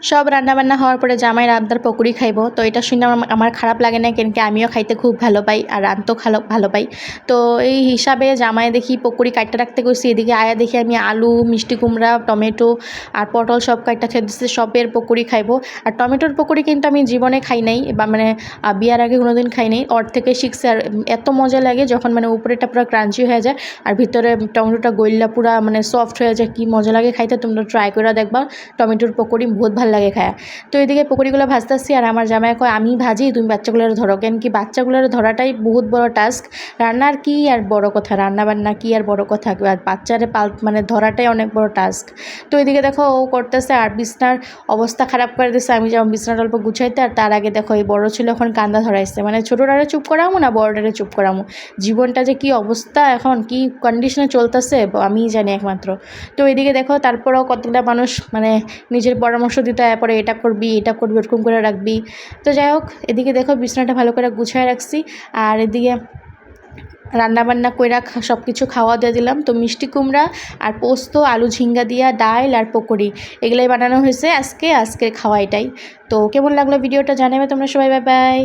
সব রান্নাবান্না হওয়ার পরে জামাইয়ের আবদার পকোড়ি খাইব। তো এটা শুনে আমার খারাপ লাগে না, কেন কি আমিও খাইতে খুব ভালো পাই আর রাঁধতেও ভালো পাই। তো এই হিসাবে জামাই দেখি পকোড়ি কাটতে রাখতে গেছি, এদিকে আয়া দেখি আমি আলু, মিষ্টি কুমড়া, টমেটো আর পটল সব কাটটা খেয়ে দিচ্ছি, সবের পকোড়ি খাইবো। আর টমেটোর পকোড়ি কিন্তু আমি জীবনে খাই নাই, বা মানে বিয়ার আগে কোনোদিন খাই নাই, ওর থেকে শিখছি। আর এত মজা লাগে যখন মানে উপরেটা পুরো ক্রাঞ্চি হয়ে যায় আর ভিতরে টমেটোটা গইল্লা পুরা মানে সফট হয়ে যায়, কি মজা লাগে খাইতে। তোমরা ট্রাই করে দেখবা, টমেটোর পকোড়ি বহুত ভালো লাগে খায়। তো এদিকে পকোড়িগুলো ভাজতেছি আর আমার জামাই কয় আমি ভাজি, তুমি বাচ্চাগুলোর ধরো। কেন কি বাচ্চাগুলোর ধরাটাই বহুত বড় টাস্ক। রান্নার কি আর বড় কথা, রান্না বান্না কি আর বড় কথা, আর বাচ্চারে মানে ধরাটাই অনেক বড় টাস্ক। তো এদিকে দেখো ও করতেছে আর বিছনার অবস্থা খারাপ করে দিচ্ছে। আমি যেমন বিছনাটা অল্প গুছাইতে, আর তার আগে দেখো এই বড় ছিল এখন কান্দা ধরাইছে, মানে ছোটোটারে চুপ করামো না বড়টারে চুপ করামো। জীবনটা যে কি অবস্থা এখন, কি কন্ডিশনে চলতেছে আমিই জানি একমাত্র। তো এদিকে দেখো তারপরেও কতগুলো মানুষ মানে নিজের পরামর্শ দিতে হয়, পরে এটা করবি ওরকম করে রাখবি। তো যাই হোক, এদিকে দেখো বিছানাটা ভালো করে গুছিয়ে রাখছি, আর এদিকে রান্নাবান্না কইরা সব কিছু খাওয়া দিয়ে দিলাম। তো মিষ্টি কুমড়া আর পোস্ত, আলু ঝিঙ্গা দিয়া ডাল আর পকোড়ি, এগুলাই বানানো হয়েছে আজকের খাওয়া এটাই। তো কেমন লাগলো ভিডিওটা জানাবে তোমরা সবাই। Bye bye.